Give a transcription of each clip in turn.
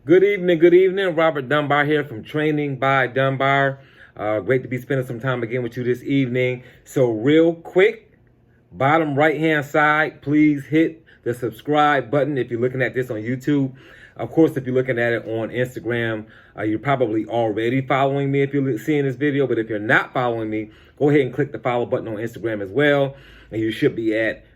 Good evening. Robert Dunbar here from Training by Dunbar. Great to be spending some time again with you this evening. So real quick, bottom right-hand side, please hit the subscribe button if you're looking at this on YouTube. Of course, if you're looking at it on Instagram, you're probably already following me if you're seeing this video. But if you're not following me, go ahead and click the follow button on Instagram as well. And you should be at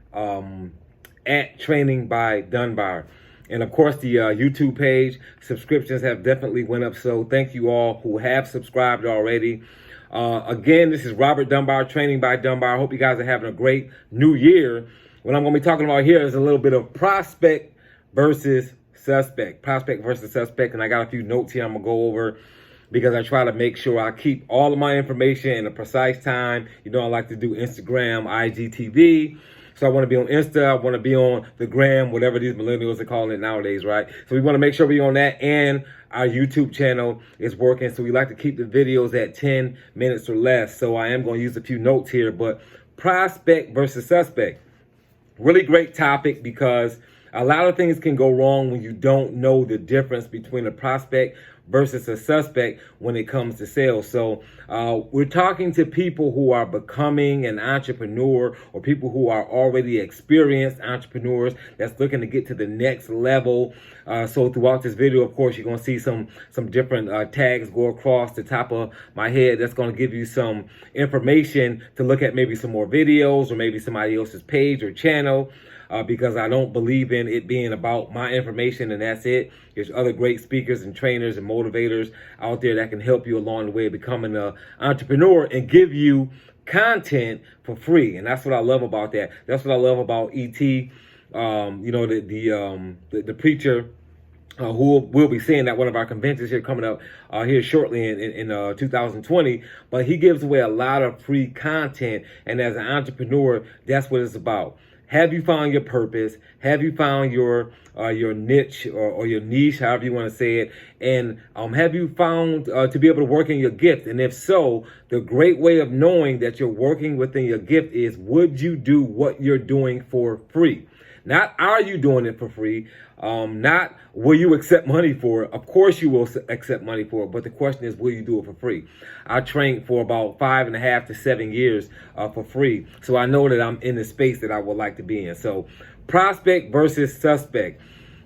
Training by Dunbar. And of course, the YouTube page subscriptions have definitely went up. So thank you all who have subscribed already. Again, this is Robert Dunbar, Training by Dunbar. I hope you guys are having a great new year. What I'm going to be talking about here is a little bit of prospect versus suspect. Prospect versus suspect. And I got a few notes here I'm going to go over because I try to make sure I keep all of my information in a precise time. You know, I like to do Instagram, IGTV. So I want to be on Insta, I want to be on the gram, whatever these millennials are calling it nowadays, right? So we want to make sure we're on that, and our YouTube channel is working. So we like to keep the videos at 10 minutes or less. So I am going to use a few notes here, but prospect versus suspect. Really great topic because a lot of things can go wrong when you don't know the difference between a prospect versus a suspect when it comes to sales. So we're talking to people who are becoming an entrepreneur or people who are already experienced entrepreneurs that's looking to get to the next level. So throughout this video, of course, you're going to see some different tags go across the top of my head. That's going to give you some information to look at, maybe some more videos or maybe somebody else's page or channel. Because I don't believe in it being about my information and that's it. There's other great speakers and trainers and motivators out there that can help you along the way of becoming an entrepreneur and give you content for free. And that's what I love about that. That's what I love about E.T. The preacher who will be seeing at one of our conventions here coming up here shortly in 2020. But he gives away a lot of free content. And as an entrepreneur, that's what it's about. Have you found your purpose? Have you found your niche or your niche, however you want to say it? And have you found to be able to work in your gift? And if so, the great way of knowing that you're working within your gift is, would you do what you're doing for free? Not are you doing it for free? Not will you accept money for it? Of course you will accept money for it, but the question is, will you do it for free? I trained for about 5.5 to 7 years for free, so I know that I'm in the space that I would like to be in. So prospect versus suspect.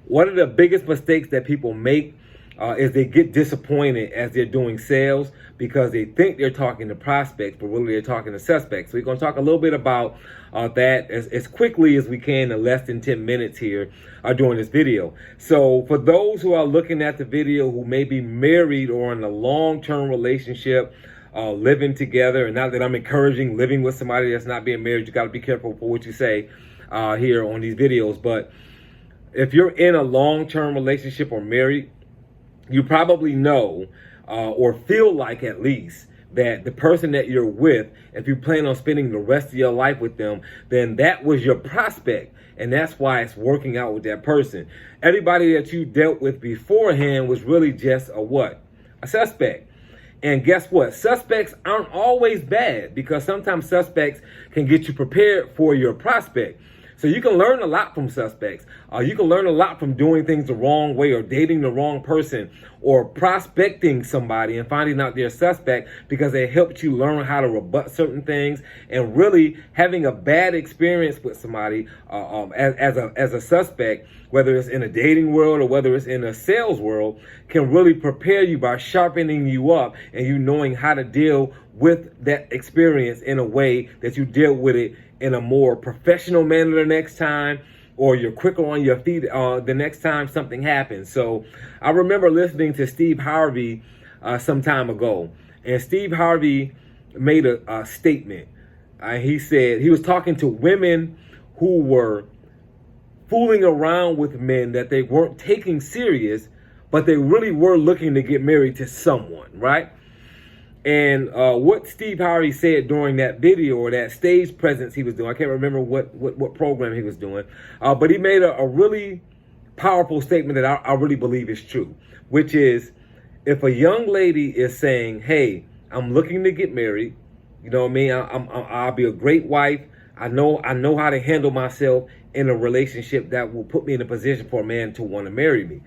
One of the biggest mistakes that people make is they get disappointed as they're doing sales because they think they're talking to prospects, but really they're talking to suspects. So we're going to talk a little bit about that as quickly as we can in less than 10 minutes here during this video. So for those who are looking at the video who may be married or in a long-term relationship, living together, and not that I'm encouraging living with somebody that's not being married, you got to be careful for what you say here on these videos. But if you're in a long-term relationship or married, you probably know or feel like, at least, that the person that you're with, if you plan on spending the rest of your life with them, then that was your prospect. And that's why it's working out with that person. Everybody that you dealt with beforehand was really just a what? A suspect. And guess what? Suspects aren't always bad, because sometimes suspects can get you prepared for your prospect. So you can learn a lot from suspects. You can learn a lot from doing things the wrong way or dating the wrong person or prospecting somebody and finding out they're a suspect, because they helped you learn how to rebut certain things. And really having a bad experience with somebody as a suspect, whether it's in a dating world or whether it's in a sales world, can really prepare you by sharpening you up and you knowing how to deal with that experience in a way that you deal with it in a more professional manner the next time, or you're quicker on your feet the next time something happens. So I remember listening to Steve Harvey some time ago, and Steve Harvey made a statement. He said he was talking to women who were fooling around with men that they weren't taking serious, but they really were looking to get married to someone, right? And what Steve Harvey said during that video or that stage presence he was doing, I can't remember what program he was doing, but he made a really powerful statement that I really believe is true, which is, if a young lady is saying, hey, I'm looking to get married, you know what I mean? I'll be a great wife. I know how to handle myself in a relationship that will put me in a position for a man to want to marry me.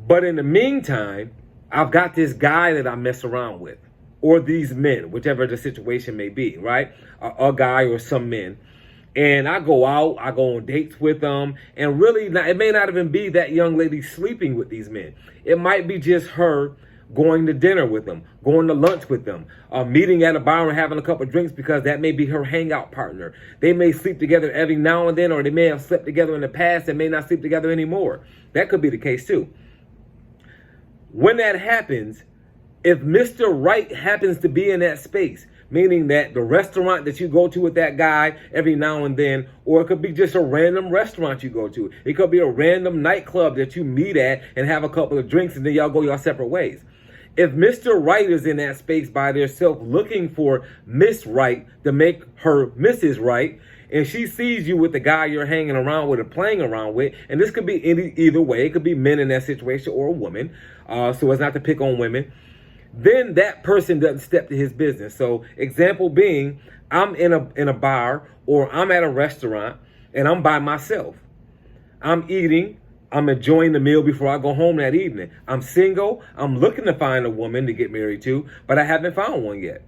But in the meantime, I've got this guy that I mess around with, or these men, whichever the situation may be, right? A guy or some men. And I go out, I go on dates with them, and really, it may not even be that young lady sleeping with these men. It might be just her going to dinner with them, going to lunch with them, meeting at a bar and having a couple of drinks because that may be her hangout partner. They may sleep together every now and then, or they may have slept together in the past and may not sleep together anymore. That could be the case too. When that happens, if Mr. Right happens to be in that space, meaning that the restaurant that you go to with that guy every now and then, or it could be just a random restaurant you go to. It could be a random nightclub that you meet at and have a couple of drinks and then y'all go your separate ways. If Mr. Right is in that space by themselves looking for Miss Right to make her Mrs. Right, and she sees you with the guy you're hanging around with or playing around with, and this could be either way. It could be men in that situation or a woman, so it's not to pick on women. Then that person doesn't step to his business. So example being, I'm in a bar or I'm at a restaurant and I'm by myself. I'm eating. I'm enjoying the meal before I go home that evening. I'm single. I'm looking to find a woman to get married to, but I haven't found one yet.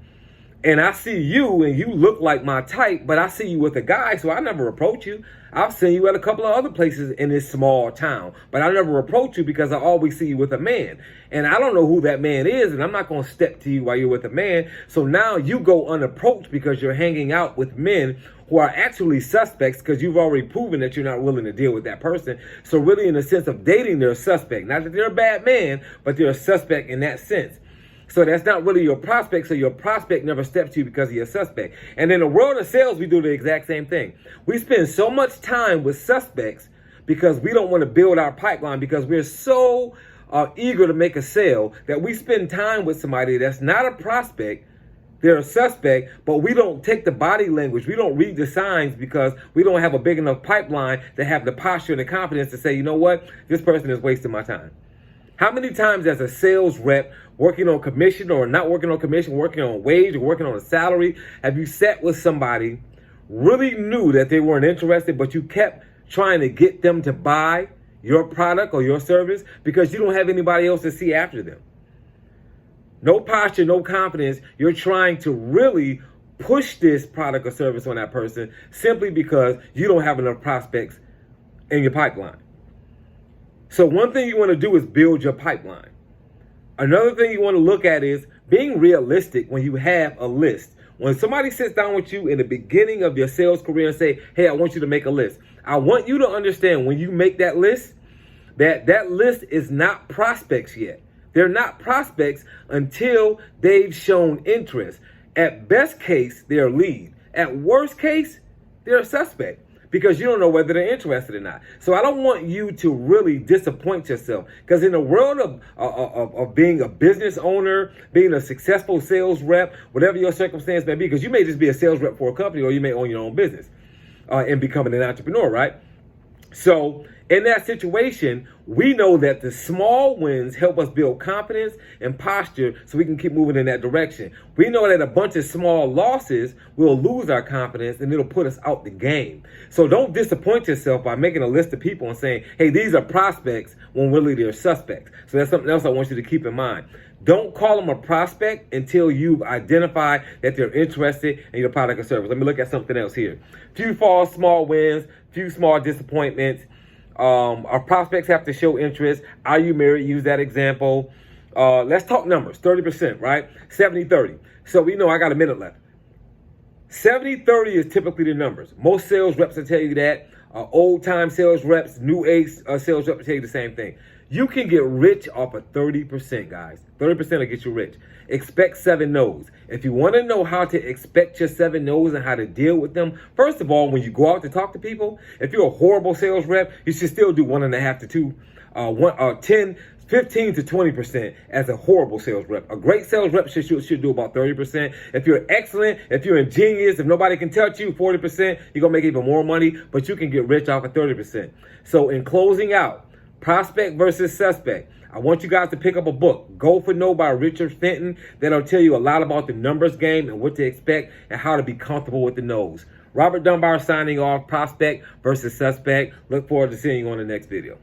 And I see you and you look like my type, but I see you with a guy, so I never approach you. I've seen you at a couple of other places in this small town, but I never approach you because I always see you with a man. And I don't know who that man is, and I'm not going to step to you while you're with a man. So now you go unapproached because you're hanging out with men who are actually suspects because you've already proven that you're not willing to deal with that person. So really, in the sense of dating, they're a suspect. Not that they're a bad man, but they're a suspect in that sense. So that's not really your prospect. So your prospect never steps to you because you're a suspect. And in the world of sales, we do the exact same thing. We spend so much time with suspects because we don't want to build our pipeline because we're so eager to make a sale that we spend time with somebody that's not a prospect. They're a suspect, but we don't take the body language. We don't read the signs because we don't have a big enough pipeline to have the posture and the confidence to say, you know what, this person is wasting my time. How many times as a sales rep, working on commission or not working on commission, working on wage or working on a salary, have you sat with somebody, really knew that they weren't interested, but you kept trying to get them to buy your product or your service because you don't have anybody else to see after them? No posture, no confidence. You're trying to really push this product or service on that person simply because you don't have enough prospects in your pipeline. So one thing you want to do is build your pipeline. Another thing you want to look at is being realistic when you have a list. When somebody sits down with you in the beginning of your sales career and say, hey, I want you to make a list. I want you to understand when you make that list, that list is not prospects yet. They're not prospects until they've shown interest. At best case, they're a lead. At worst case, they're a suspect because you don't know whether they're interested or not. So I don't want you to really disappoint yourself because in the world of being a business owner, being a successful sales rep, whatever your circumstance may be, because you may just be a sales rep for a company or you may own your own business and becoming an entrepreneur, right? So in that situation, we know that the small wins help us build confidence and posture so we can keep moving in that direction. We know that a bunch of small losses will lose our confidence and it'll put us out the game. So don't disappoint yourself by making a list of people and saying, hey, these are prospects when really they're suspects. So that's something else I want you to keep in mind. Don't call them a prospect until you've identified that they're interested in your product or service. Let me look at something else here. Few false, small wins, few small disappointments. Our prospects have to show interest. Are you married? Use that example. Let's talk numbers. 30%, right? 70-30. So we know I got a minute left. 70-30 is typically the numbers. Most sales reps will tell you that. Old-time sales reps, new age sales reps will tell you the same thing. You can get rich off of 30%, guys. 30% will get you rich. Expect 7 no's. If you want to know how to expect your 7 no's and how to deal with them, first of all, when you go out to talk to people, if you're a horrible sales rep, you should still do 1.5 to 2, 10, 15 to 20% as a horrible sales rep. A great sales rep should do about 30%. If you're excellent, if you're ingenious, if nobody can touch you, 40%, you're going to make even more money, but you can get rich off of 30%. So in closing out, prospect versus suspect, I want you guys to pick up a book, Go for No by Richard Fenton. That'll tell you a lot about the numbers game and what to expect and how to be comfortable with the no's. Robert Dunbar signing off, prospect versus suspect. Look forward to seeing you on the next video.